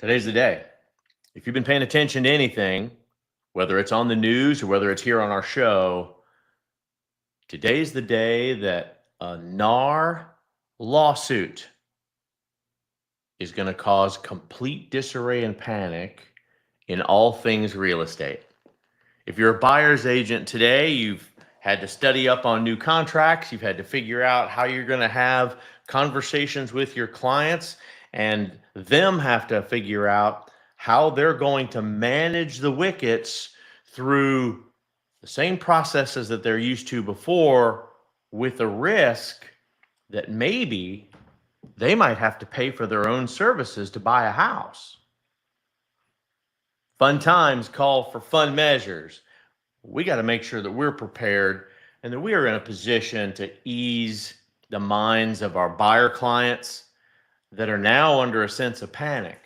Today's the day. If you've been paying attention to anything, whether it's on the news or whether it's here on our show, today's the day that a NAR lawsuit is going to cause complete disarray and panic in all things real estate. If you're a buyer's agent today, you've had to study up on new contracts. You've had to figure out how you're going to have conversations with your clients, and them have to figure out how they're going to manage the wickets through the same processes that they're used to before, with a risk that maybe they might have to pay for their own services to buy a house. Fun times call for fun measures. We got to make sure that we're prepared and that we are in a position to ease the minds of our buyer clients that are now under a sense of panic.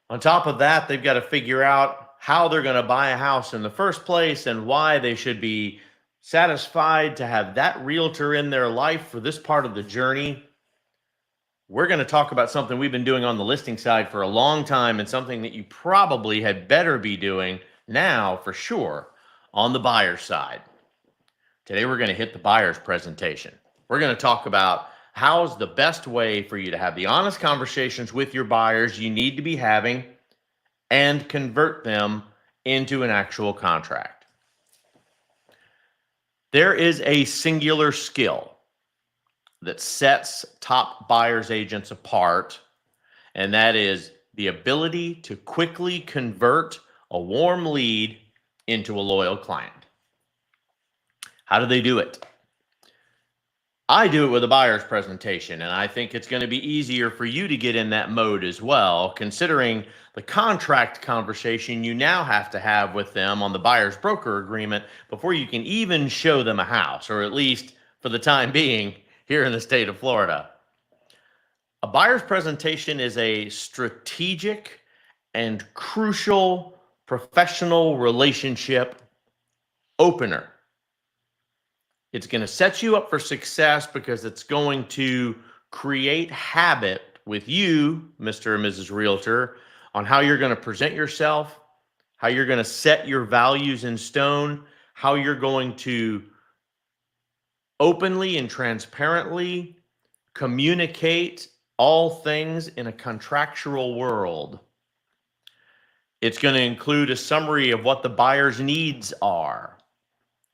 On top of that, they've got to figure out how they're going to buy a house in the first place and why they should be satisfied to have that realtor in their life for this part of the journey. We're going to talk about something we've been doing on the listing side for a long time, and something that you probably had better be doing now for sure on the buyer side. Today, we're going to hit the buyer's presentation. We're going to talk about how's the best way for you to have the honest conversations with your buyers you need to be having and convert them into an actual contract. There is a singular skill that sets top buyer's agents apart, and that is the ability to quickly convert a warm lead into a loyal client. How do they do it? I do it with a buyer's presentation, and I think it's going to be easier for you to get in that mode as well, considering the contract conversation you now have to have with them on the buyer's broker agreement before you can even show them a house, or at least for the time being here in the state of Florida. A buyer's presentation is a strategic and crucial professional relationship opener. It's going to set you up for success because it's going to create habit with you, Mr. or Mrs. Realtor, on how you're going to present yourself, how you're going to set your values in stone, how you're going to openly and transparently communicate all things in a contractual world. It's going to include a summary of what the buyer's needs are.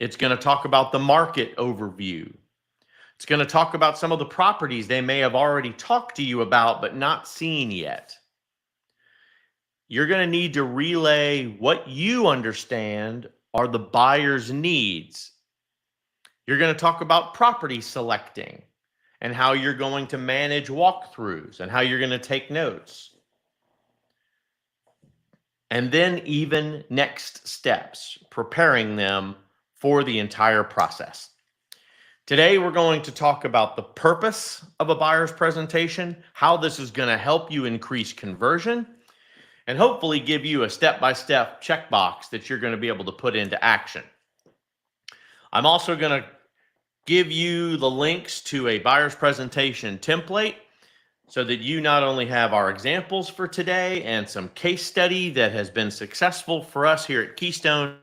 It's going to talk about the market overview. It's going to talk about some of the properties they may have already talked to you about but not seen yet. You're going to need to relay what you understand are the buyer's needs. You're going to talk about property selecting and how you're going to manage walkthroughs and how you're going to take notes. And then even next steps, preparing them for the entire process. Today, we're going to talk about the purpose of a buyer's presentation, how this is going to help you increase conversion, and hopefully give you a step-by-step checkbox that you're going to be able to put into action. I'm also going to give you the links to a buyer's presentation template so that you not only have our examples for today and some case study that has been successful for us here at Keystone,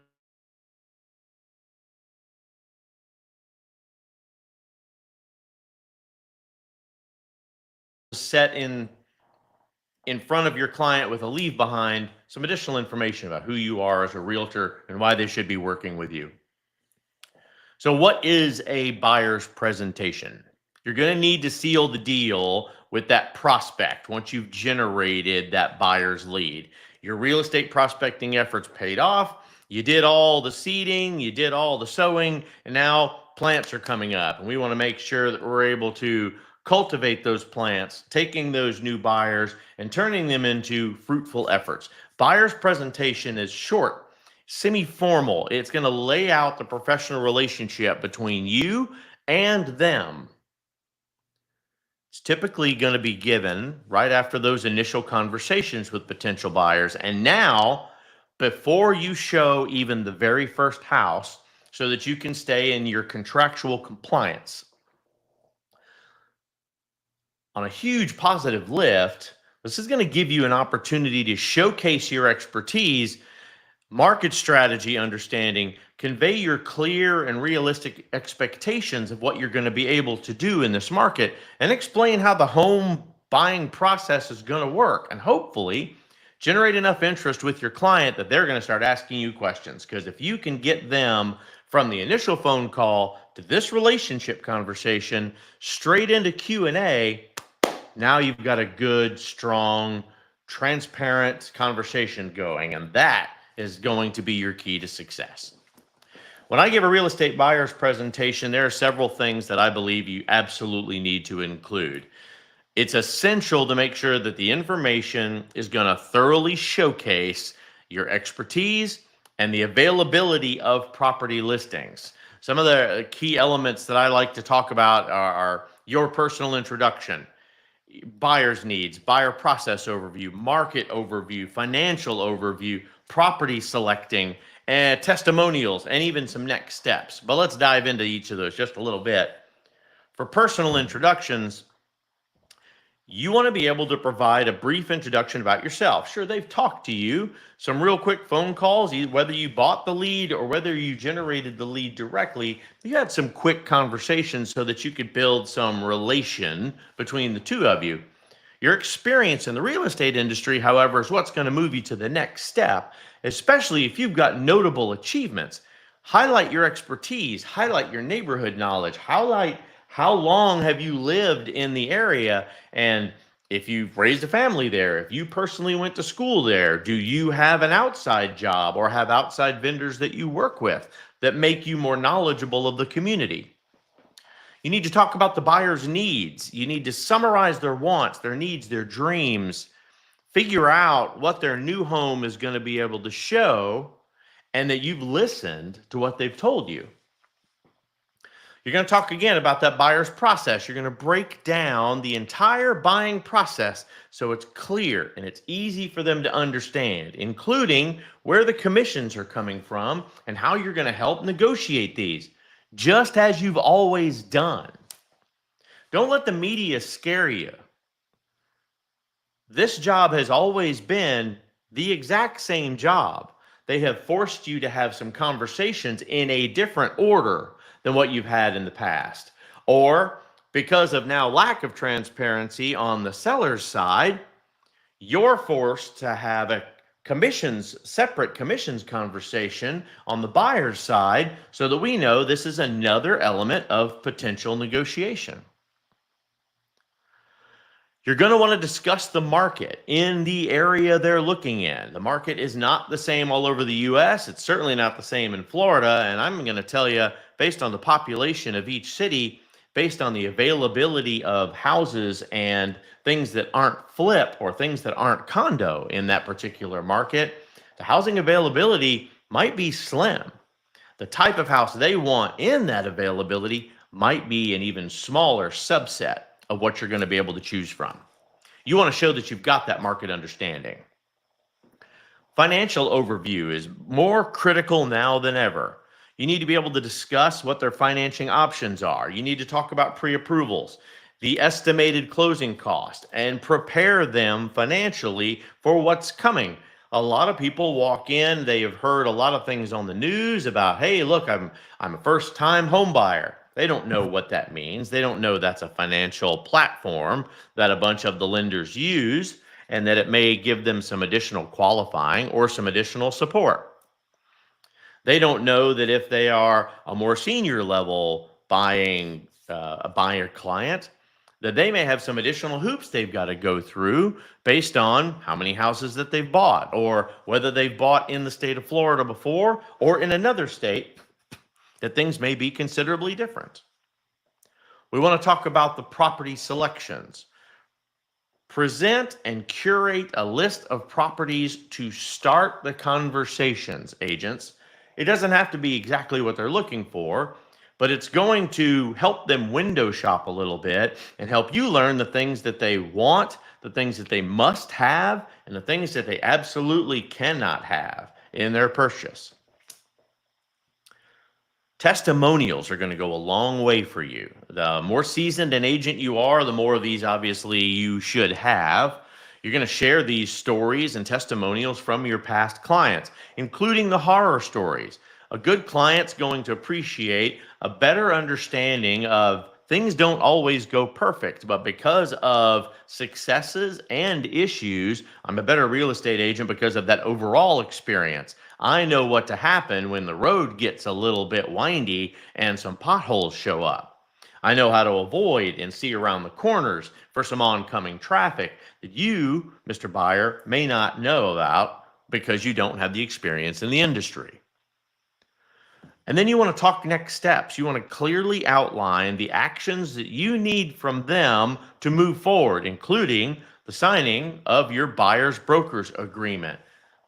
set in front of your client with a leave behind some additional information about who you are as a realtor and why they should be working with you. So what is a buyer's presentation? You're going to need to seal the deal with that prospect once you've generated that buyer's lead. Your real estate prospecting efforts paid off. You did all the seeding, you did all the sowing, and now plants are coming up. And we want to make sure that we're able to cultivate those plants, taking those new buyers and turning them into fruitful efforts. Buyer's presentation is short, semi-formal. It's going to lay out the professional relationship between you and them. It's typically going to be given right after those initial conversations with potential buyers. And now, before you show even the very first house, so that you can stay in your contractual compliance. On a huge positive lift, This is going to give you an opportunity to showcase your expertise, market strategy understanding, convey your clear and realistic expectations of what you're going to be able to do in this market, and explain how the home buying process is going to work, and hopefully generate enough interest with your client that they're going to start asking you questions. Because if you can get them from the initial phone call to this relationship conversation straight into Q&A, now you've got a good, strong, transparent conversation going, and that is going to be your key to success. When I give a real estate buyer's presentation, there are several things that I believe you absolutely need to include. It's essential to make sure that the information is going to thoroughly showcase your expertise and the availability of property listings. Some of the key elements that I like to talk about are your personal introduction, buyer's needs, buyer process overview, market overview, financial overview, property selecting, and testimonials, and even some next steps. But let's dive into each of those just a little bit. For personal introductions, you want to be able to provide a brief introduction about yourself. Sure, they've talked to you, some real quick phone calls, whether you bought the lead or whether you generated the lead directly, you had some quick conversations so that you could build some relation between the two of you. Your experience in the real estate industry, however, is what's going to move you to the next step, especially if you've got notable achievements. Highlight your expertise, highlight your neighborhood knowledge, highlight how long have you lived in the area, and if you've raised a family there, if you personally went to school there, do you have an outside job or have outside vendors that you work with that make you more knowledgeable of the community? You need to talk about the buyer's needs. You need to summarize their wants, their needs, their dreams, figure out what their new home is going to be able to show, and that you've listened to what they've told you. You're going to talk again about that buyer's process. You're going to break down the entire buying process so it's clear and it's easy for them to understand, including where the commissions are coming from and how you're going to help negotiate these, just as you've always done. Don't let the media scare you. This job has always been the exact same job. They have forced you to have some conversations in a different order than what you've had in the past. Or because of now lack of transparency on the seller's side, you're forced to have a separate commissions conversation on the buyer's side so that we know this is another element of potential negotiation. You're going to want to discuss the market in the area they're looking in. The market is not the same all over the U.S. It's certainly not the same in Florida. And I'm going to tell you, based on the population of each city, based on the availability of houses and things that aren't flip or things that aren't condo in that particular market, the housing availability might be slim. The type of house they want in that availability might be an even smaller subset of what you're going to be able to choose from. You want to show that you've got that market understanding. Financial overview is more critical now than ever. You need to be able to discuss what their financing options are. You need to talk about pre-approvals, the estimated closing cost, and prepare them financially for what's coming. A lot of people walk in, they have heard a lot of things on the news about, hey, look, I'm a first-time home buyer. They don't know what that means. They don't know that's a financial platform that a bunch of the lenders use and that it may give them some additional qualifying or some additional support. They don't know that if they are a more senior level buying a buyer client, that they may have some additional hoops they've got to go through based on how many houses that they've bought or whether they've bought in the state of Florida before or in another state, that things may be considerably different. We want to talk about the property selections. Present and curate a list of properties to start the conversations, agents. It doesn't have to be exactly what they're looking for, but it's going to help them window shop a little bit and help you learn the things that they want, the things that they must have, and the things that they absolutely cannot have in their purchase. Testimonials are going to go a long way for you. The more seasoned an agent you are, the more of these obviously you should have. You're going to share these stories and testimonials from your past clients, including the horror stories. A good client's going to appreciate a better understanding of things don't always go perfect, but because of successes and issues, I'm a better real estate agent because of that overall experience. I know what to happen when the road gets a little bit windy and some potholes show up. I know how to avoid and see around the corners for some oncoming traffic that you, Mr. Buyer, may not know about because you don't have the experience in the industry. And then you want to talk next steps. You want to clearly outline the actions that you need from them to move forward, including the signing of your buyer's broker's agreement,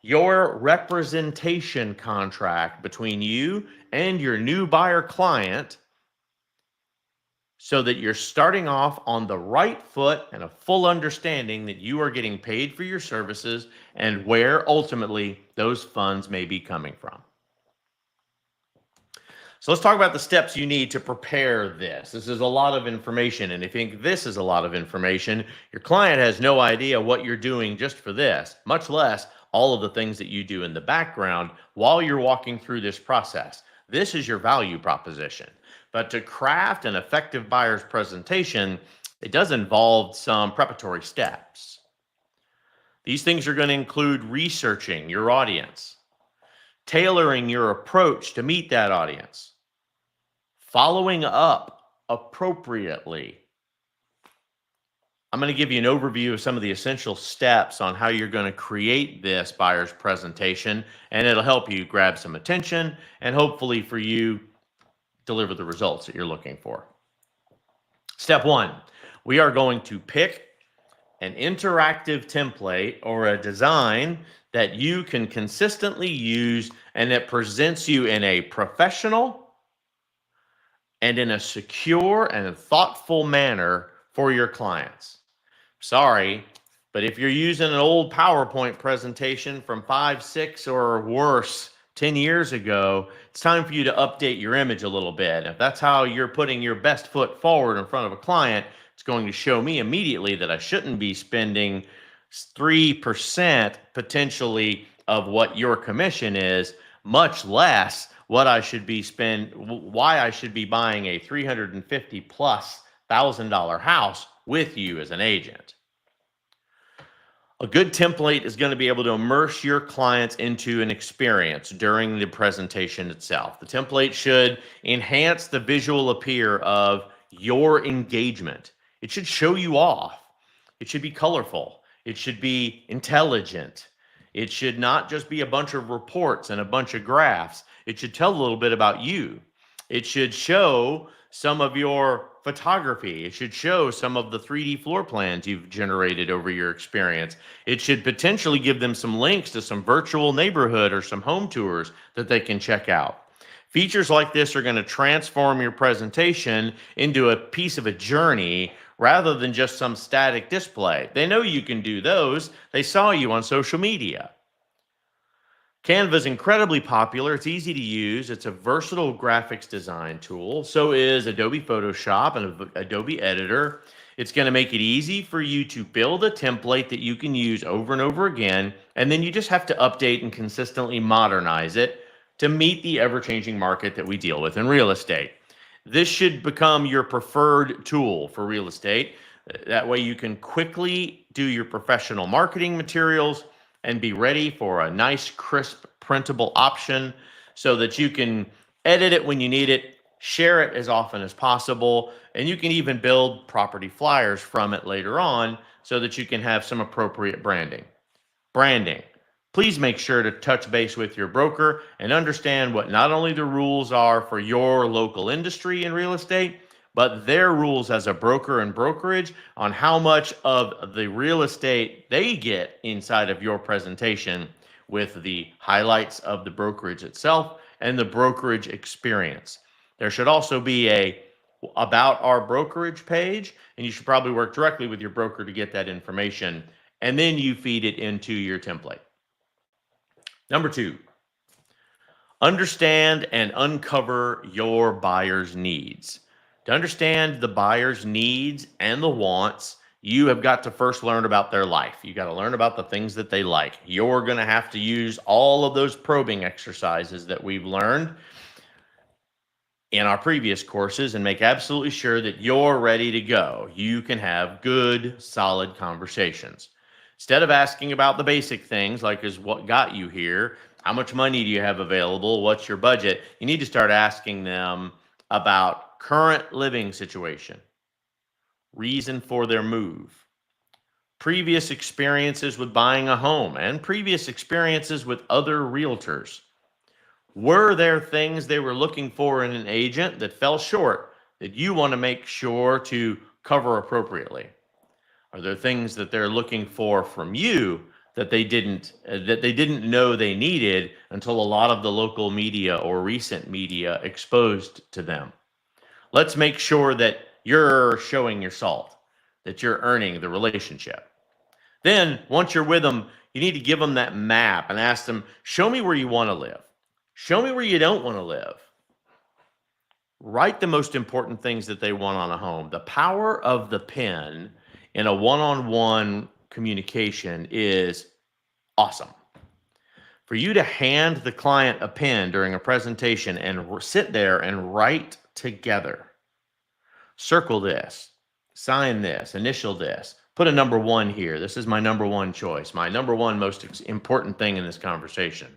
your representation contract between you and your new buyer client, so that you're starting off on the right foot and a full understanding that you are getting paid for your services and where ultimately those funds may be coming from. So let's talk about the steps you need to prepare this. This is a lot of information, and if you think this is a lot of information, your client has no idea what you're doing just for this, much less all of the things that you do in the background while you're walking through this process. This is your value proposition. But to craft an effective buyer's presentation, it does involve some preparatory steps. These things are going to include researching your audience, tailoring your approach to meet that audience, following up appropriately. I'm going to give you an overview of some of the essential steps on how you're going to create this buyer's presentation, and it'll help you grab some attention and hopefully for you deliver the results that you're looking for. Step one, we are going to pick an interactive template or a design that you can consistently use and that presents you in a professional and in a secure and thoughtful manner for your clients. Sorry, but if you're using an old PowerPoint presentation from 5, 6, or worse 10 years ago, it's time for you to update your image a little bit. If that's how you're putting your best foot forward in front of a client, it's going to show me immediately that I shouldn't be spending 3% potentially of what your commission is, much less what I should be why I should be buying a $350,000+ house with you as an agent. A good template is going to be able to immerse your clients into an experience during the presentation itself. The template should enhance the visual appeal of your engagement. It should show you off. It should be colorful. It should be intelligent. It should not just be a bunch of reports and a bunch of graphs. It should tell a little bit about you. It should show some of your photography. It should show some of the 3D floor plans you've generated over your experience. It should potentially give them some links to some virtual neighborhood or some home tours that they can check out. Features like this are going to transform your presentation into a piece of a journey rather than just some static display. They know you can do those. They saw you on social media. Canva is incredibly popular. It's easy to use. It's a versatile graphics design tool. So is Adobe Photoshop and Adobe Editor. It's going to make it easy for you to build a template that you can use over and over again, and then you just have to update and consistently modernize it to meet the ever-changing market that we deal with in real estate. This should become your preferred tool for real estate. That way you can quickly do your professional marketing materials and be ready for a nice, crisp, printable option so that you can edit it when you need it, share it as often as possible, and you can even build property flyers from it later on so that you can have some appropriate branding. Branding. Please make sure to touch base with your broker and understand what not only the rules are for your local industry in real estate, but their rules as a broker and brokerage on how much of the real estate they get inside of your presentation with the highlights of the brokerage itself and the brokerage experience. There should also be a about our brokerage page, and you should probably work directly with your broker to get that information, and then you feed it into your template. Number 2, understand and uncover your buyer's needs. To understand the buyer's needs and the wants, you have got to first learn about their life. You got to learn about the things that they like. You're going to have to use all of those probing exercises that we've learned in our previous courses and make absolutely sure that you're ready to go. You can have good, solid conversations. Instead of asking about the basic things like is what got you here, how much money do you have available, what's your budget, you need to start asking them about current living situation, reason for their move, previous experiences with buying a home, and previous experiences with other realtors. Were there things they were looking for in an agent that fell short that you want to make sure to cover appropriately? Are there things that they're looking for from you that they didn't know they needed until a lot of the local media or recent media exposed to them? Let's make sure that you're showing your salt, that you're earning the relationship. Then once you're with them, you need to give them that map and ask them, show me where you want to live. Show me where you don't want to live. Write the most important things that they want on a home. The power of the pen in a one-on-one communication is awesome. For you to hand the client a pen during a presentation and sit there and write together. Circle this, sign this, initial this, put a number 1 here. This is my number 1 choice, my number 1 most important thing in this conversation.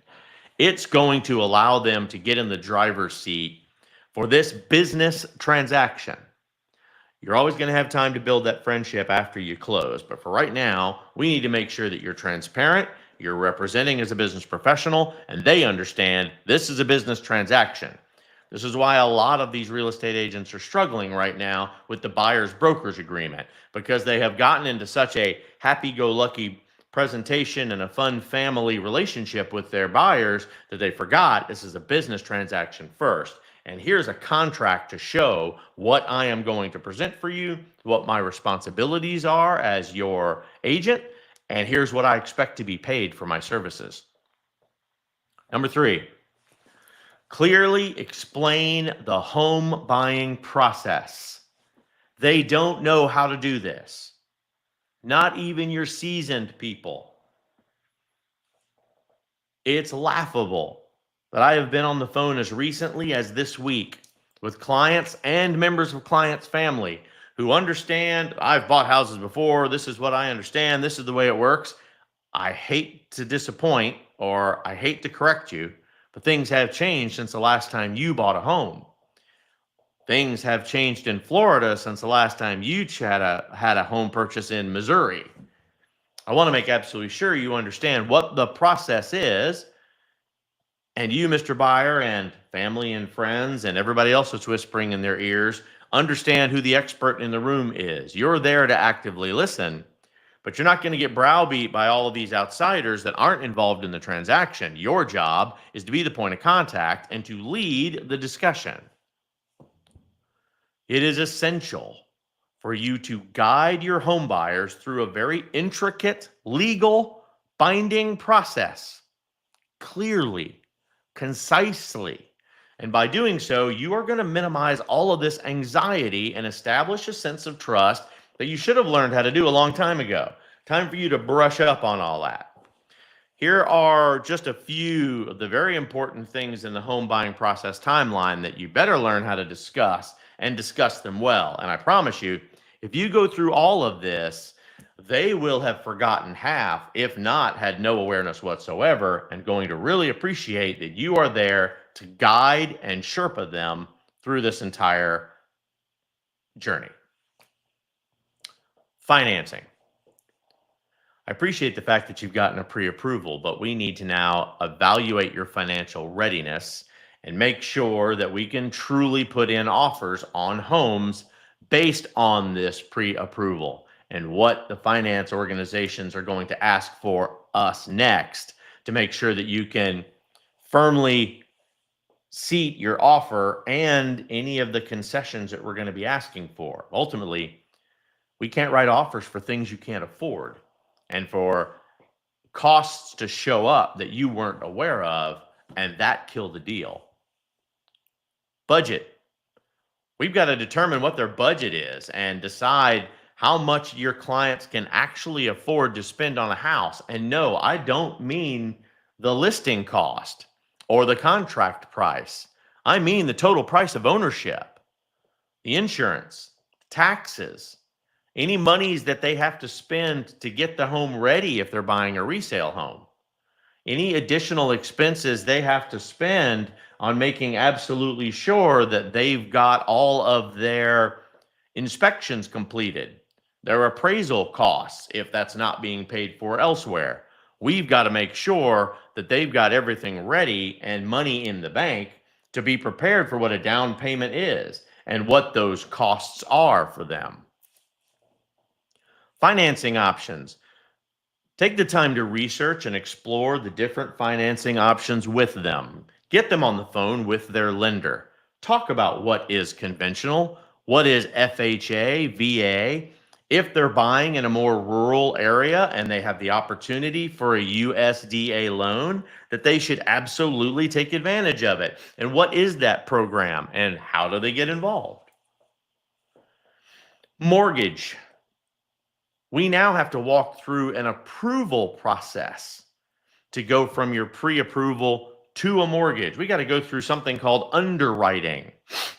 It's going to allow them to get in the driver's seat for this business transaction. You're always going to have time to build that friendship after you close. But for right now, we need to make sure that you're transparent, you're representing as a business professional, and they understand this is a business transaction. This is why a lot of these real estate agents are struggling right now with the buyer's broker's agreement, because they have gotten into such a happy-go-lucky presentation and a fun family relationship with their buyers that they forgot this is a business transaction first. And here's a contract to show what I am going to present for you, what my responsibilities are as your agent, and here's what I expect to be paid for my services. Number 3, clearly explain the home buying process. They don't know how to do this. Not even your seasoned people. It's laughable that I have been on the phone as recently as this week with clients and members of clients' family who understand, I've bought houses before, this is what I understand, this is the way it works. I hate to disappoint or I hate to correct you, but things have changed since the last time you bought a home. Things have changed in Florida since the last time you had a home purchase in Missouri. I want to make absolutely sure you understand what the process is, and you, Mr. Buyer, and family and friends and everybody else that's whispering in their ears, understand who the expert in the room is. You're there to actively listen, but you're not going to get browbeat by all of these outsiders that aren't involved in the transaction. Your job is to be the point of contact and to lead the discussion. It is essential for you to guide your home buyers through a very intricate, legal, binding process, clearly, concisely. And by doing so, you are going to minimize all of this anxiety and establish a sense of trust that you should have learned how to do a long time ago. Time for you to brush up on all that. Here are just a few of the very important things in the home buying process timeline that you better learn how to discuss and discuss them well. And I promise you, if you go through all of this, they will have forgotten half, if not had no awareness whatsoever, and going to really appreciate that you are there to guide and Sherpa them through this entire journey. Financing. I appreciate the fact that you've gotten a pre-approval, but we need to now evaluate your financial readiness and make sure that we can truly put in offers on homes based on this pre-approval and what the finance organizations are going to ask for us next to make sure that you can firmly seat your offer and any of the concessions that we're going to be asking for. Ultimately, we can't write offers for things you can't afford and for costs to show up that you weren't aware of, and that killed the deal. Budget. We've got to determine what their budget is and decide how much your clients can actually afford to spend on a house. And no, I don't mean the listing cost or the contract price. I mean the total price of ownership, the insurance, taxes, any monies that they have to spend to get the home ready if they're buying a resale home, any additional expenses they have to spend on making absolutely sure that they've got all of their inspections completed, their appraisal costs, if that's not being paid for elsewhere. We've got to make sure that they've got everything ready and money in the bank to be prepared for what a down payment is and what those costs are for them. Financing options. Take the time to research and explore the different financing options with them. Get them on the phone with their lender. Talk about what is conventional, what is FHA, VA. If they're buying in a more rural area and they have the opportunity for a USDA loan, that they should absolutely take advantage of it. And what is that program and how do they get involved? Mortgage. We now have to walk through an approval process to go from your pre-approval to a mortgage. We got to go through something called underwriting.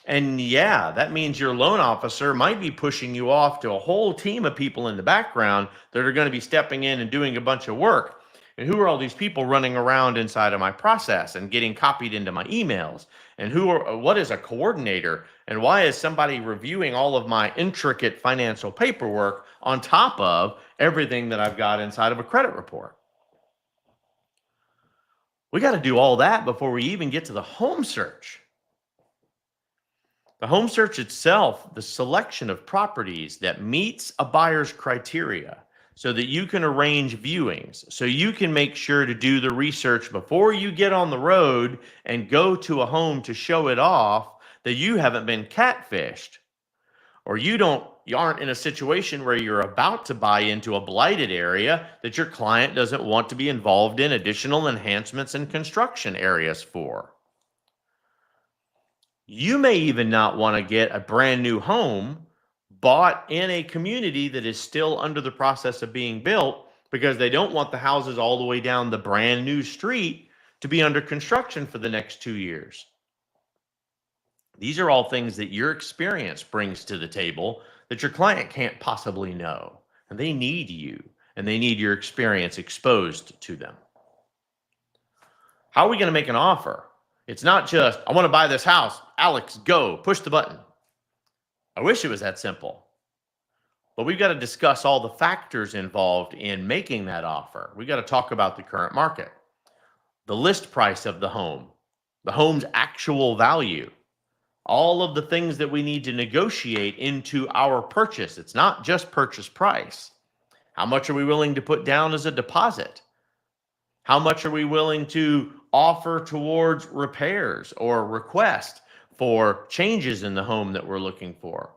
And yeah, that means your loan officer might be pushing you off to a whole team of people in the background that are going to be stepping in and doing a bunch of work. And who are all these people running around inside of my process and getting copied into my emails? And what is a coordinator? And why is somebody reviewing all of my intricate financial paperwork on top of everything that I've got inside of a credit report? We got to do all that before we even get to the home search. The home search itself, the selection of properties that meets a buyer's criteria so that you can arrange viewings, so you can make sure to do the research before you get on the road and go to a home to show it off, that you haven't been catfished, or you aren't in a situation where you're about to buy into a blighted area that your client doesn't want to be involved in additional enhancements and construction areas for. You may even not want to get a brand new home bought in a community that is still under the process of being built because they don't want the houses all the way down the brand new street to be under construction for the next 2 years. These are all things that your experience brings to the table that your client can't possibly know. And they need you, and they need your experience exposed to them. How are we going to make an offer? It's not just, I want to buy this house. Alex, go, push the button. I wish it was that simple. But we've got to discuss all the factors involved in making that offer. We've got to talk about the current market, the list price of the home's actual value, all of the things that we need to negotiate into our purchase. It's not just purchase price. How much are we willing to put down as a deposit? How much are we willing to offer towards repairs or request for changes in the home that we're looking for?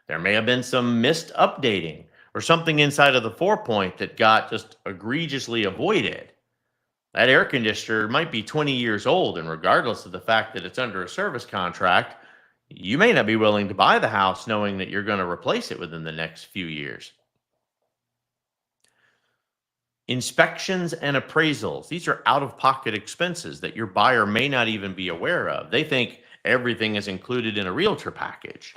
There may have been some missed updating or something inside of the 4-point that got just egregiously avoided. That air conditioner might be 20 years old, and regardless of the fact that it's under a service contract, you may not be willing to buy the house knowing that you're going to replace it within the next few years. Inspections and appraisals. These are out-of-pocket expenses that your buyer may not even be aware of. They think everything is included in a realtor package.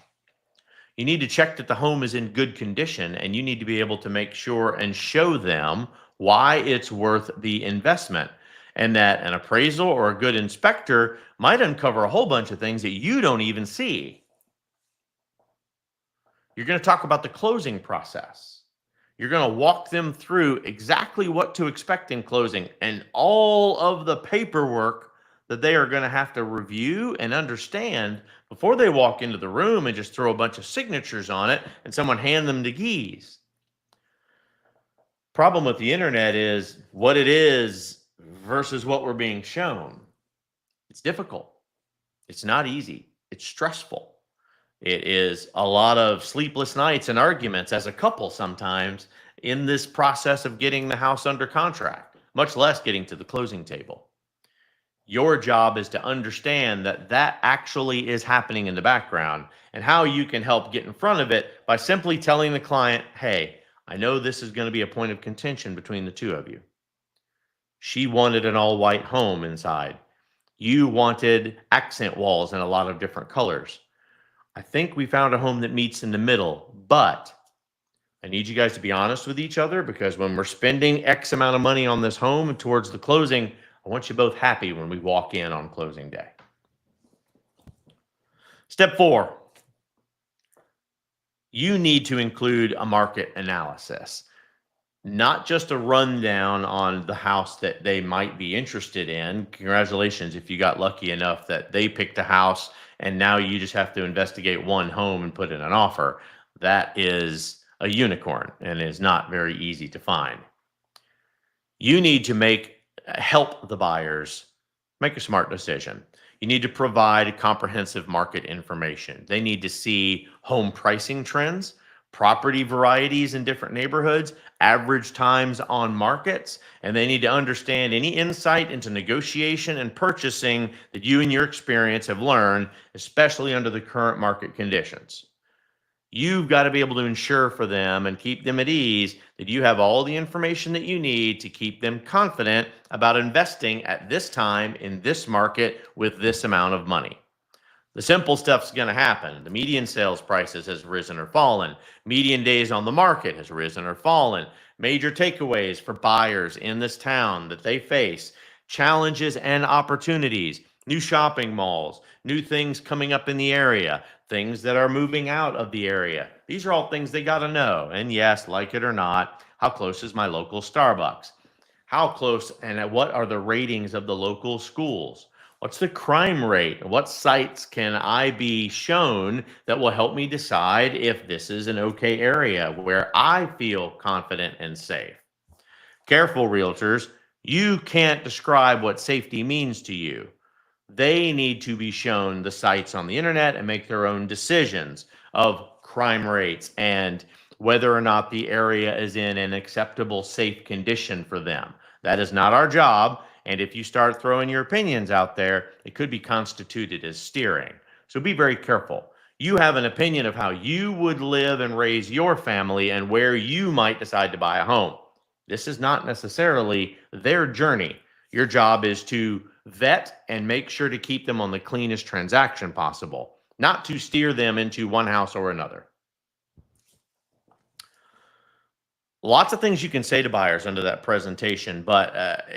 You need to check that the home is in good condition, and you need to be able to make sure and show them why it's worth the investment, and that an appraisal or a good inspector might uncover a whole bunch of things that you don't even see. You're going to talk about the closing process. You're going to walk them through exactly what to expect in closing and all of the paperwork that they are going to have to review and understand before they walk into the room and just throw a bunch of signatures on it and someone hand them the keys. Problem with the internet is what it is versus what we're being shown. It's difficult. It's not easy. It's stressful. It is a lot of sleepless nights and arguments as a couple sometimes in this process of getting the house under contract, much less getting to the closing table. Your job is to understand that that actually is happening in the background and how you can help get in front of it by simply telling the client, hey, I know this is going to be a point of contention between the two of you. She wanted an all white home inside. You wanted accent walls in a lot of different colors. I think we found a home that meets in the middle, but I need you guys to be honest with each other, because when we're spending X amount of money on this home and towards the closing, I want you both happy when we walk in on closing day. Step 4, you need to include a market analysis, not just a rundown on the house that they might be interested in. Congratulations if you got lucky enough that they picked a house and now you just have to investigate one home and put in an offer. That is a unicorn and is not very easy to find. You need to help the buyers make a smart decision. You need to provide comprehensive market information. They need to see home pricing trends, property varieties in different neighborhoods, average times on markets, and they need to understand any insight into negotiation and purchasing that you and your experience have learned, especially under the current market conditions. You've got to be able to ensure for them and keep them at ease that you have all the information that you need to keep them confident about investing at this time in this market with this amount of money. The simple stuff's going to happen. The median sales prices has risen or fallen. Median days on the market has risen or fallen. Major takeaways for buyers in this town that they face, challenges and opportunities, new shopping malls, new things coming up in the area, things that are moving out of the area. These are all things they got to know. And yes, like it or not, how close is my local Starbucks? How close and what are the ratings of the local schools? What's the crime rate? What sites can I be shown that will help me decide if this is an okay area where I feel confident and safe? Careful, realtors, you can't describe what safety means to you. They need to be shown the sites on the internet and make their own decisions of crime rates and whether or not the area is in an acceptable, safe condition for them. That is not our job. And if you start throwing your opinions out there, it could be constituted as steering. So be very careful. You have an opinion of how you would live and raise your family and where you might decide to buy a home. This is not necessarily their journey. Your job is to vet and make sure to keep them on the cleanest transaction possible, not to steer them into one house or another. Lots of things you can say to buyers under that presentation, but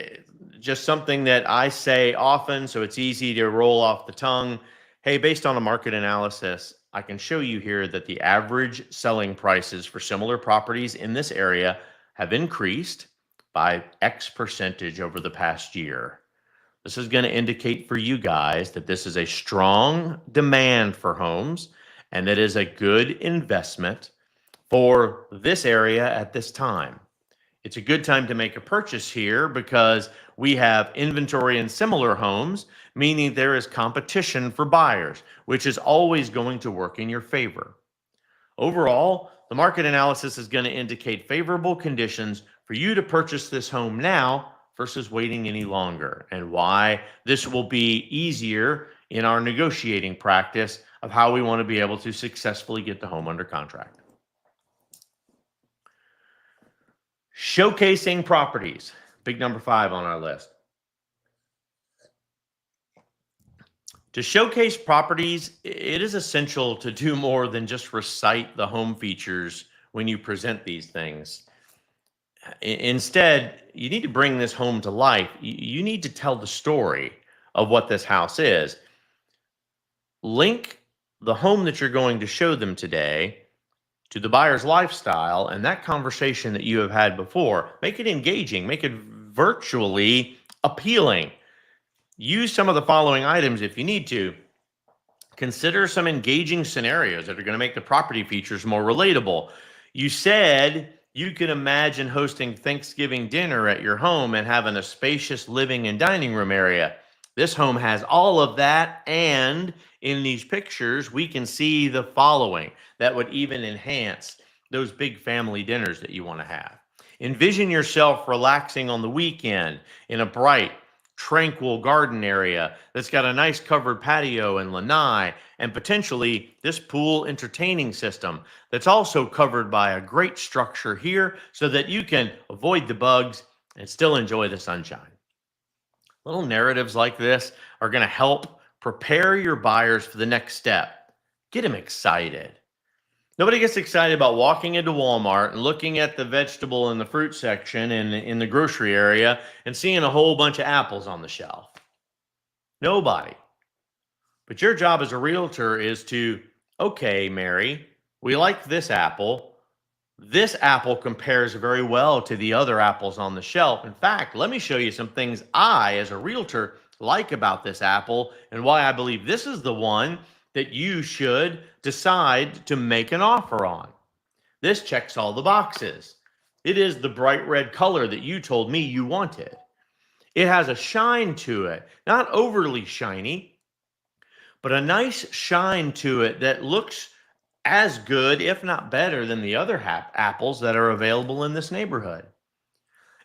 just something that I say often so it's easy to roll off the tongue. Hey, based on a market analysis, I can show you here that the average selling prices for similar properties in this area have increased by X percentage over the past year. This is going to indicate for you guys that this is a strong demand for homes and that is a good investment for this area at this time. It's a good time to make a purchase here because we have inventory in similar homes, meaning there is competition for buyers, which is always going to work in your favor. Overall, the market analysis is going to indicate favorable conditions for you to purchase this home now versus waiting any longer, and why this will be easier in our negotiating practice of how we want to be able to successfully get the home under contract. Showcasing properties, big number 5 on our list. To showcase properties, it is essential to do more than just recite the home features when you present these things. Instead, you need to bring this home to life. You need to tell the story of what this house is. Link the home that you're going to show them today to the buyer's lifestyle and that conversation that you have had before. Make it engaging, make it virtually appealing. Use some of the following items if you need to. Consider some engaging scenarios that are going to make the property features more relatable. You said you could imagine hosting Thanksgiving dinner at your home and having a spacious living and dining room area. This home has all of that, and in these pictures, we can see the following that would even enhance those big family dinners that you want to have. Envision yourself relaxing on the weekend in a bright, tranquil garden area that's got a nice covered patio and lanai, and potentially this pool entertaining system that's also covered by a great structure here so that you can avoid the bugs and still enjoy the sunshine. Little narratives like this are going to help prepare your buyers for the next step. Get them excited. Nobody gets excited about walking into Walmart and looking at the vegetable and the fruit section in the grocery area and seeing a whole bunch of apples on the shelf. Nobody. But your job as a realtor is to, okay, Mary, we like this apple. This apple compares very well to the other apples on the shelf. In fact, let me show you some things I, as a realtor, like about this apple and why I believe this is the one that you should decide to make an offer on. This checks all the boxes. It is the bright red color that you told me you wanted. It has a shine to it, not overly shiny, but a nice shine to it that looks as good, if not better, than the other apples that are available in this neighborhood.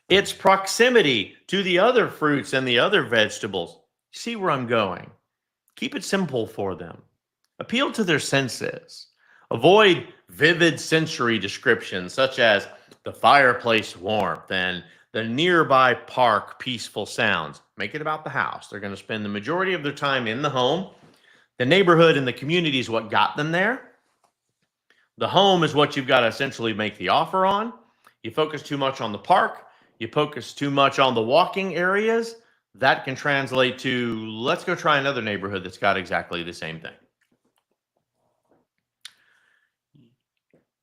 Its proximity to the other fruits and the other vegetables. See where I'm going. Keep it simple for them. Appeal to their senses. Avoid vivid sensory descriptions such as the fireplace warmth and the nearby park peaceful sounds. Make it about the house. They're going to spend the majority of their time in the home. The neighborhood and the community is what got them there. The home is what you've got to essentially make the offer on. You focus too much on the park. You focus too much on the walking areas. That can translate to, let's go try another neighborhood that's got exactly the same thing.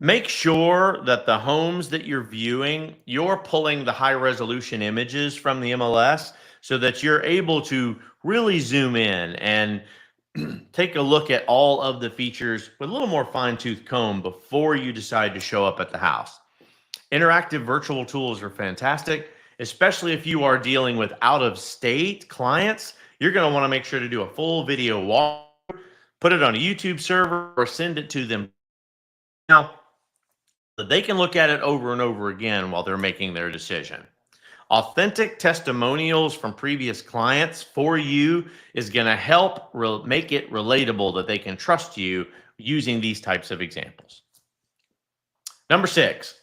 Make sure that the homes that you're viewing, you're pulling the high resolution images from the MLS so that you're able to really zoom in and take a look at all of the features with a little more fine-tooth comb before you decide to show up at the house. Interactive virtual tools are fantastic, especially if you are dealing with out-of-state clients. You're going to want to make sure to do a full video walk, put it on a YouTube server, or send it to them now that they can look at it over and over again while they're making their decision. Authentic testimonials from previous clients for you is going to help make it relatable that they can trust you using these types of examples. Number 6,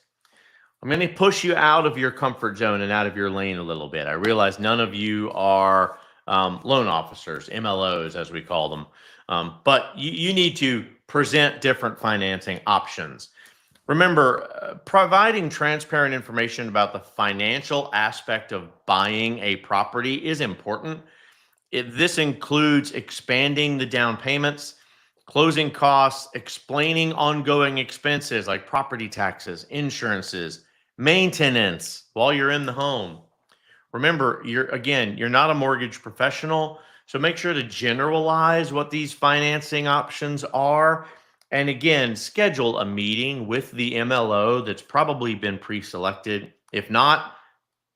I'm going to push you out of your comfort zone and out of your lane a little bit. I realize none of you are loan officers, MLOs as we call them, but you need to present different financing options. Remember, providing transparent information about the financial aspect of buying a property is important. This includes expanding the down payments, closing costs, explaining ongoing expenses like property taxes, insurances, maintenance while you're in the home. Remember, you're not a mortgage professional, so make sure to generalize what these financing options are. And again, schedule a meeting with the MLO that's probably been pre-selected. If not,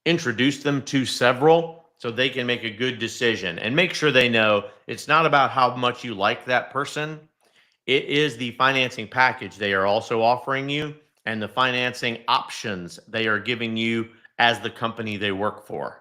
introduce them to several so they can make a good decision and make sure they know it's not about how much you like that person. It is the financing package they are also offering you and the financing options they are giving you as the company they work for.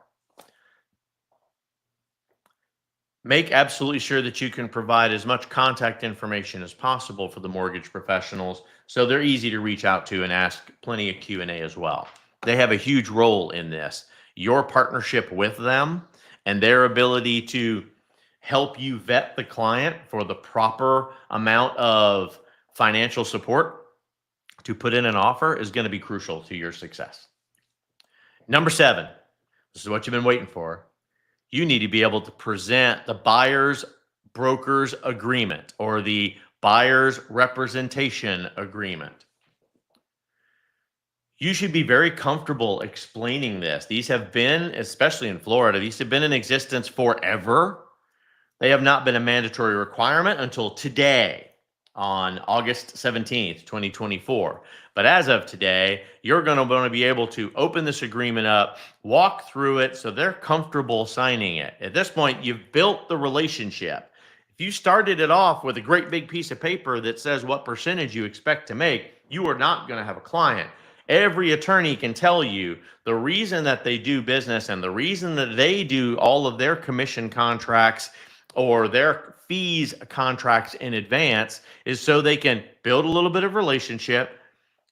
Make absolutely sure that you can provide as much contact information as possible for the mortgage professionals so they're easy to reach out to and ask plenty of Q&A as well. They have a huge role in this. Your partnership with them and their ability to help you vet the client for the proper amount of financial support to put in an offer is going to be crucial to your success. Number 7, this is what you've been waiting for. You need to be able to present the buyer's broker's agreement or the buyer's representation agreement. You should be very comfortable explaining this. These have been, especially in Florida, these have been in existence forever. They have not been a mandatory requirement until today on August 17th, 2024. But as of today, you're going to want to be able to open this agreement up, walk through it so they're comfortable signing it. At this point, you've built the relationship. If you started it off with a great big piece of paper that says what percentage you expect to make, you are not going to have a client. Every attorney can tell you the reason that they do business and the reason that they do all of their commission contracts or their fees contracts in advance is so they can build a little bit of relationship,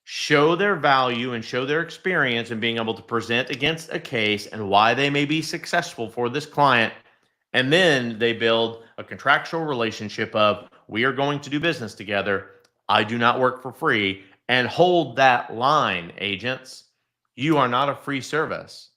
show their value and show their experience in being able to present against a case and why they may be successful for this client. And then they build a contractual relationship of, we are going to do business together. I do not work for free. And hold that line, agents. You are not a free service.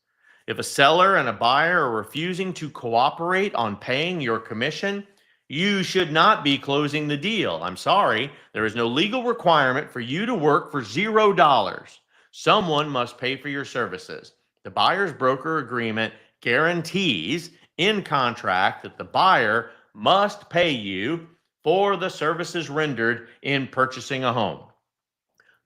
If a seller and a buyer are refusing to cooperate on paying your commission, you should not be closing the deal. I'm sorry, there is no legal requirement for you to work for $0. Someone must pay for your services. The buyer's broker agreement guarantees in contract that the buyer must pay you for the services rendered in purchasing a home.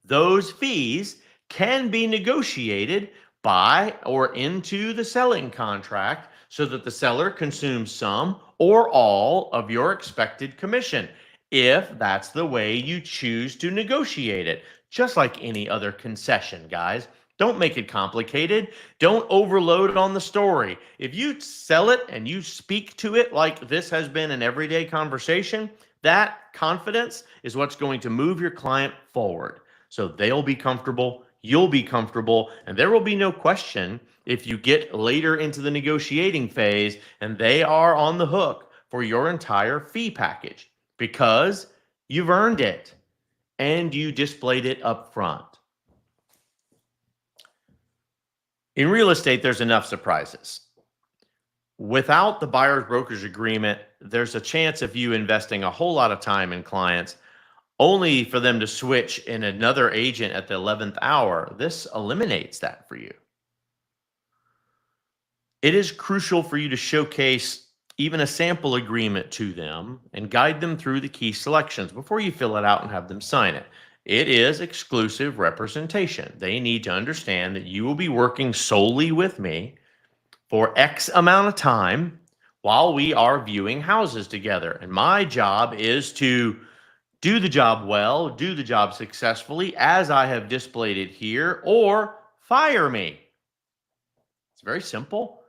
Those fees can be negotiated by or into the selling contract so that the seller consumes some or all of your expected commission, if that's the way you choose to negotiate it. Just like any other concession, guys. Don't make it complicated. Don't overload on the story. If you sell it and you speak to it like this has been an everyday conversation, that confidence is what's going to move your client forward. So they'll be comfortable, you'll be comfortable, and there will be no question if you get later into the negotiating phase and they are on the hook for your entire fee package because you've earned it and you displayed it up front. In real estate, there's enough surprises. Without the buyer's broker's agreement, there's a chance of you investing a whole lot of time in clients only for them to switch in another agent at the 11th hour. This eliminates that for you. It is crucial for you to showcase even a sample agreement to them and guide them through the key selections before you fill it out and have them sign it. It is exclusive representation. They need to understand that you will be working solely with me for X amount of time while we are viewing houses together. And my job is to do the job well, do the job successfully as I have displayed it here, or fire me. It's very simple.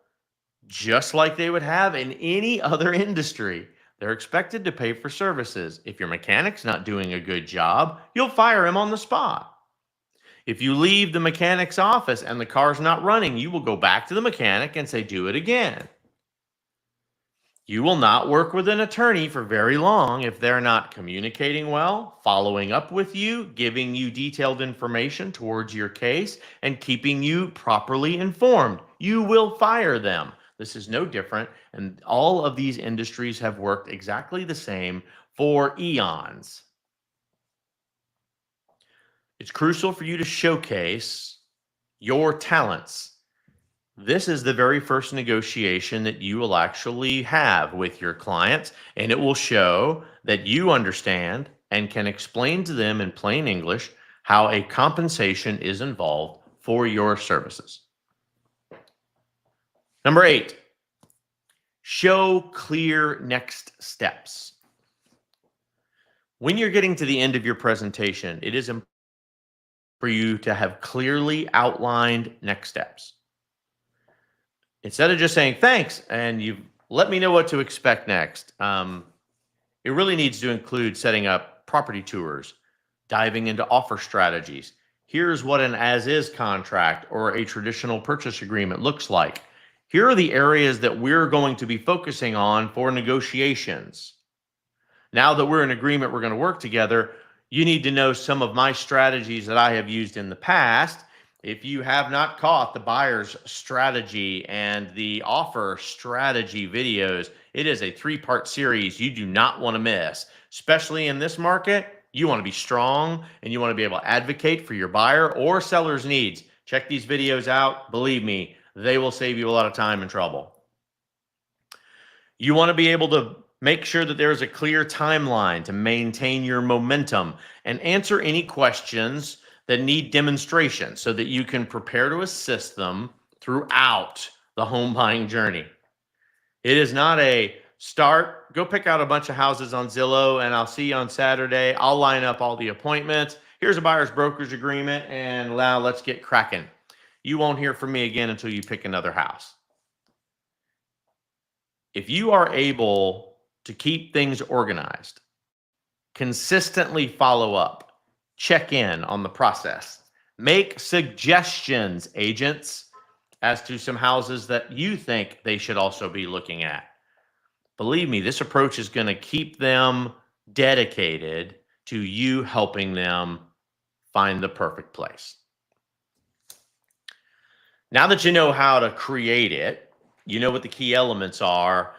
Just like they would have in any other industry. They're expected to pay for services. If your mechanic's not doing a good job, you'll fire him on the spot. If you leave the mechanic's office and the car's not running, you will go back to the mechanic and say, do it again. You will not work with an attorney for very long if they're not communicating well, following up with you, giving you detailed information towards your case, and keeping you properly informed. You will fire them. This is no different, and all of these industries have worked exactly the same for eons. It's crucial for you to showcase your talents. This is the very first negotiation that you will actually have with your clients, and it will show that you understand and can explain to them in plain English how a compensation is involved for your services. Number 8, show clear next steps. When you're getting to the end of your presentation, it is important for you to have clearly outlined next steps. Instead of just saying thanks and you've let me know what to expect next, it really needs to include setting up property tours, diving into offer strategies. Here's what an as-is contract or a traditional purchase agreement looks like. Here are the areas that we're going to be focusing on for negotiations. Now that we're in agreement, we're going to work together. You need to know some of my strategies that I have used in the past. If you have not caught the buyer's strategy and the offer strategy videos, it is a 3-part series you do not want to miss. Especially in this market, you want to be strong and you want to be able to advocate for your buyer or seller's needs. Check these videos out. Believe me, they will save you a lot of time and trouble. You want to be able to make sure that there is a clear timeline to maintain your momentum and answer any questions that need demonstration so that you can prepare to assist them throughout the home buying journey. It is not a start, go pick out a bunch of houses on Zillow and I'll see you on Saturday. I'll line up all the appointments Here's a buyer's brokerage agreement, and now let's get cracking. You won't hear from me again until you pick another house. If you are able to keep things organized, consistently follow up, check in on the process, make suggestions, agents, as to some houses that you think they should also be looking at. Believe me, this approach is going to keep them dedicated to you helping them find the perfect place. Now that you know how to create it, you know what the key elements are.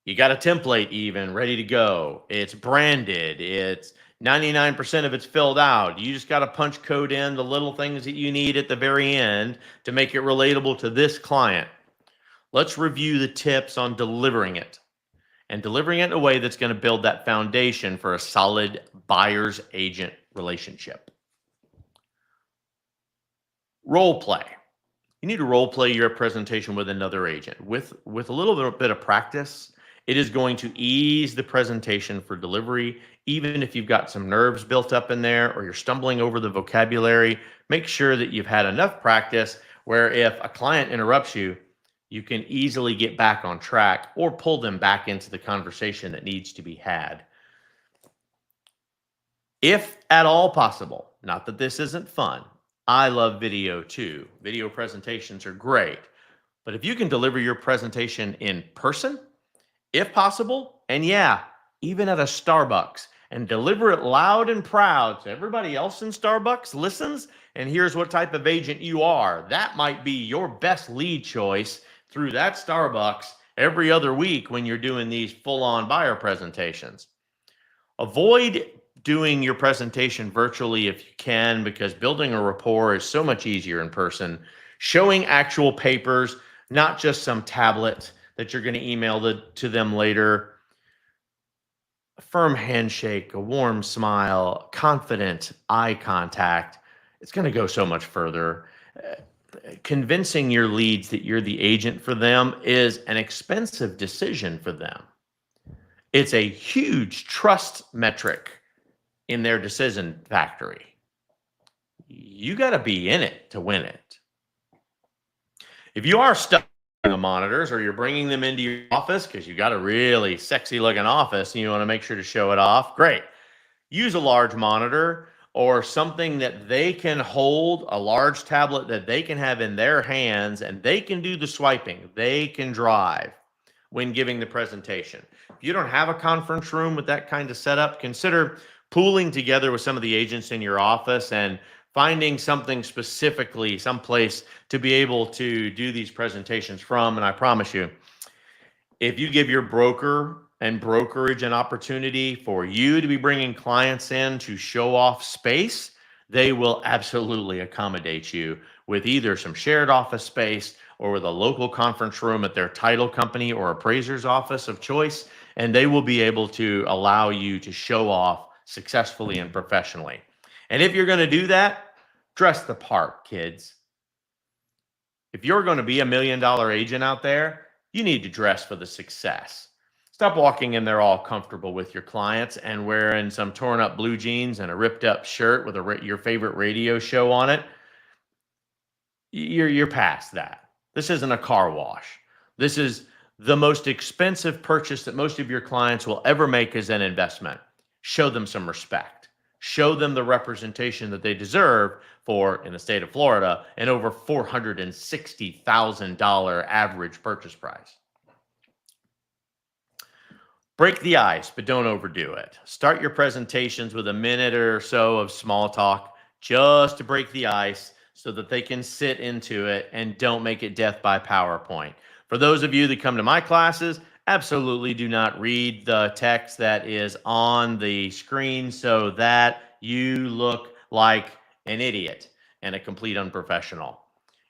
You got a template even ready to go. It's branded. It's 99% of it's filled out. You just got to punch code in the little things that you need at the very end to make it relatable to this client. Let's review the tips on delivering it and delivering it in a way that's going to build that foundation for a solid buyer's agent relationship. Role play. You need to role play your presentation with another agent. With a little bit of practice, it is going to ease the presentation for delivery. Even if you've got some nerves built up in there or you're stumbling over the vocabulary, make sure that you've had enough practice where if a client interrupts you, you can easily get back on track or pull them back into the conversation that needs to be had. If at all possible, not that this isn't fun, I love video too. Video presentations are great. But if you can deliver your presentation in person, if possible, and yeah, even at a Starbucks, and deliver it loud and proud so everybody else in Starbucks listens and hears what type of agent you are, that might be your best lead choice through that Starbucks every other week when you're doing these full-on buyer presentations. Avoid doing your presentation virtually if you can, because building a rapport is so much easier in person. Showing actual papers, not just some tablet that you're going to email to them later. A firm handshake, a warm smile, confident eye contact. It's going to go so much further. Convincing your leads that you're the agent for them is an expensive decision for them. It's a huge trust metric in their decision factory. You got to be in it to win it. If you are stuck in the monitors or you're bringing them into your office because you got a really sexy looking office and you want to make sure to show it off, great. Use a large monitor or something that they can hold, a large tablet that they can have in their hands and they can do the swiping. They can drive when giving the presentation. If you don't have a conference room with that kind of setup, consider pooling together with some of the agents in your office and finding something specifically, someplace to be able to do these presentations from. And I promise you, if you give your broker and brokerage an opportunity for you to be bringing clients in to show off space, they will absolutely accommodate you with either some shared office space or with a local conference room at their title company or appraiser's office of choice. And they will be able to allow you to show off successfully and professionally. And if you're going to do that, dress the part, kids. If you're going to be $1 million agent out there, you need to dress for the success. Stop walking in there all comfortable with your clients and wearing some torn up blue jeans and a ripped up shirt with your favorite radio show on it. You're past that. This isn't a car wash. This is the most expensive purchase that most of your clients will ever make as an investment. Show them some respect. Show them the representation that they deserve for, in the state of Florida, an over $460,000 average purchase price. Break the ice, but don't overdo it. Start your presentations with a minute or so of small talk just to break the ice so that they can sit into it, and don't make it death by PowerPoint. For those of you that come to my classes, absolutely do not read the text that is on the screen so that you look like an idiot and a complete unprofessional.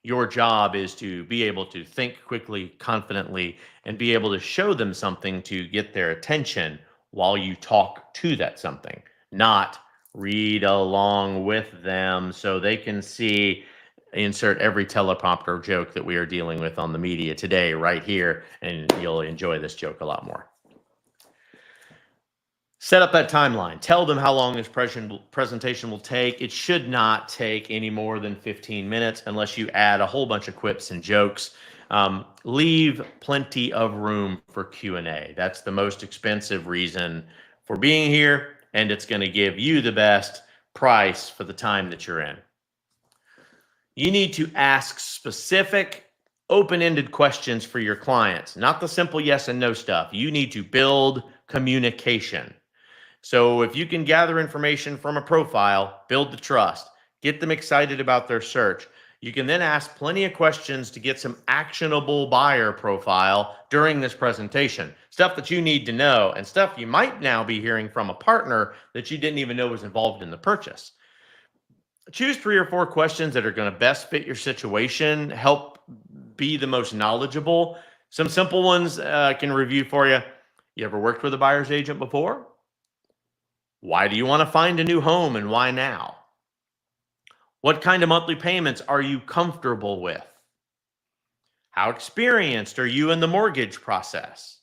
Your job is to be able to think quickly, confidently, and be able to show them something to get their attention while you talk to that something, not read along with them so they can see, insert every teleprompter joke that we are dealing with on the media today right here, and you'll enjoy this joke a lot more. Set up that timeline. Tell them how long this presentation will take. It should not take any more than 15 minutes unless you add a whole bunch of quips and jokes. Leave plenty of room for Q&A. That's the most expensive reason for being here, and it's going to give you the best price for the time that you're in. You need to ask specific, open-ended questions for your clients, not the simple yes and no stuff. You need to build communication. So if you can gather information from a profile, build the trust, get them excited about their search, you can then ask plenty of questions to get some actionable buyer profile during this presentation. Stuff that you need to know and stuff you might now be hearing from a partner that you didn't even know was involved in the purchase. Choose 3 or 4 questions that are going to best fit your situation, help be the most knowledgeable. Some simple ones I can review for you. You ever worked with a buyer's agent before? Why do you want to find a new home and why now? What kind of monthly payments are you comfortable with? How experienced are you in the mortgage process?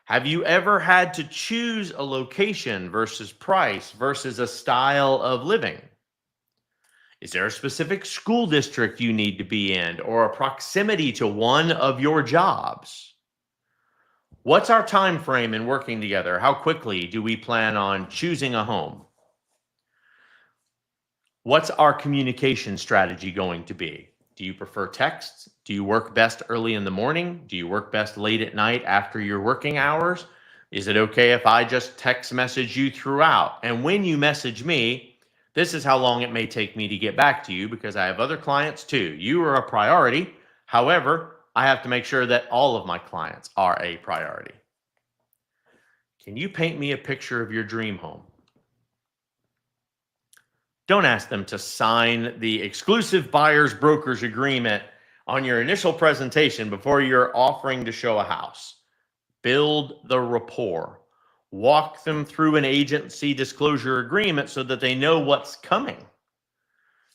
Have you ever had to choose a location versus price versus a style of living? Is there a specific school district you need to be in or a proximity to one of your jobs? What's our time frame in working together? How quickly do we plan on choosing a home? What's our communication strategy going to be? Do you prefer texts? Do you work best early in the morning? Do you work best late at night after your working hours? Is it okay if I just text message you throughout? And when you message me, this is how long it may take me to get back to you because I have other clients too. You are a priority. However, I have to make sure that all of my clients are a priority. Can you paint me a picture of your dream home? Don't ask them to sign the exclusive buyer's broker's agreement on your initial presentation before you're offering to show a house. Build the rapport. Walk them through an agency disclosure agreement so that they know what's coming.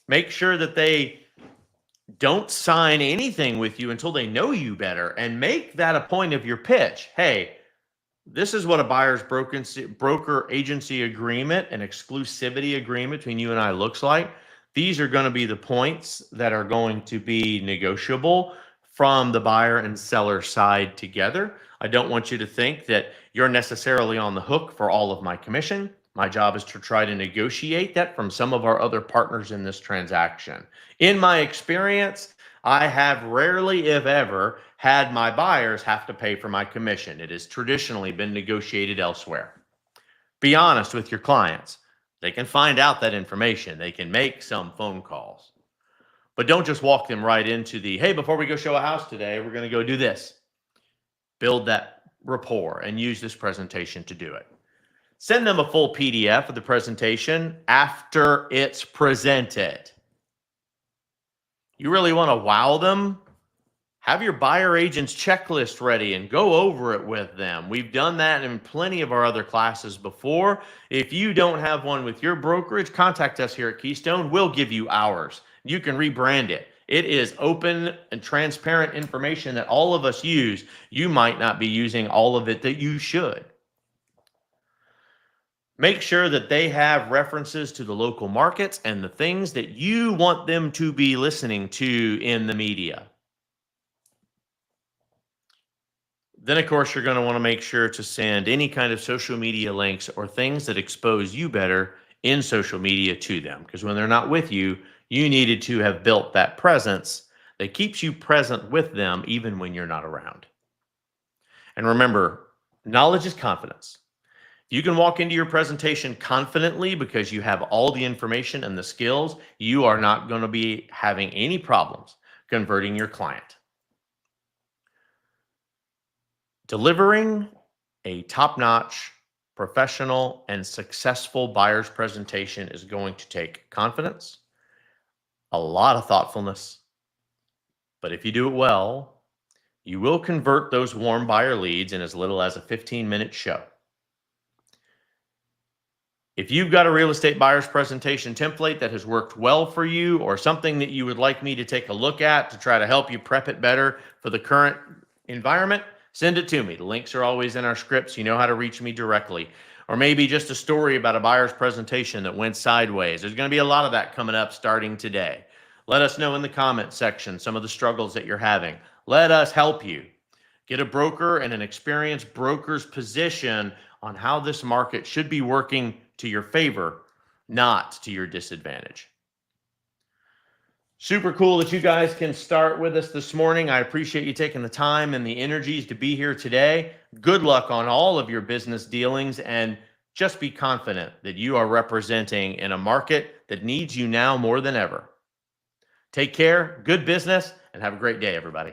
Make sure that they don't sign anything with you until they know you better, and make that a point of your pitch. Hey, this is what a buyer's broker agency agreement, an exclusivity agreement between you and I looks like. These are going to be the points that are going to be negotiable from the buyer and seller side together. I don't want you to think that you're necessarily on the hook for all of my commission. My job is to try to negotiate that from some of our other partners in this transaction. In my experience, I have rarely, if ever, had my buyers have to pay for my commission. It has traditionally been negotiated elsewhere. Be honest with your clients. They can find out that information. They can make some phone calls. But don't just walk them right into the, hey, before we go show a house today, we're going to go do this. Build that rapport and use this presentation to do it. Send them a full PDF of the presentation after it's presented. You really want to wow them? Have your buyer agent's checklist ready and go over it with them. We've done that in plenty of our other classes before. If you don't have one with your brokerage, contact us here at Keystone. We'll give you ours. You can rebrand it. It is open and transparent information that all of us use. You might not be using all of it that you should. Make sure that they have references to the local markets and the things that you want them to be listening to in the media. Then, of course, you're going to want to make sure to send any kind of social media links or things that expose you better in social media to them. Because when they're not with you, you needed to have built that presence that keeps you present with them even when you're not around. And remember, knowledge is confidence. You can walk into your presentation confidently because you have all the information and the skills. You are not going to be having any problems converting your client. Delivering a top-notch, professional, and successful buyer's presentation is going to take confidence, a lot of thoughtfulness, but if you do it well, you will convert those warm buyer leads in as little as a 15-minute show. If you've got a real estate buyer's presentation template that has worked well for you or something that you would like me to take a look at to try to help you prep it better for the current environment, send it to me. The links are always in our scripts. You know how to reach me directly. or maybe just a story about a buyer's presentation that went sideways. There's going to be a lot of that coming up starting today. Let us know in the comment section some of the struggles that you're having. Let us help you. Get a broker and an experienced broker's position on how this market should be working to your favor, not to your disadvantage. Super cool that you guys can start with us this morning. I appreciate you taking the time and the energies to be here today. Good luck on all of your business dealings, and just be confident that you are representing in a market that needs you now more than ever. Take care, good business, and have a great day, everybody.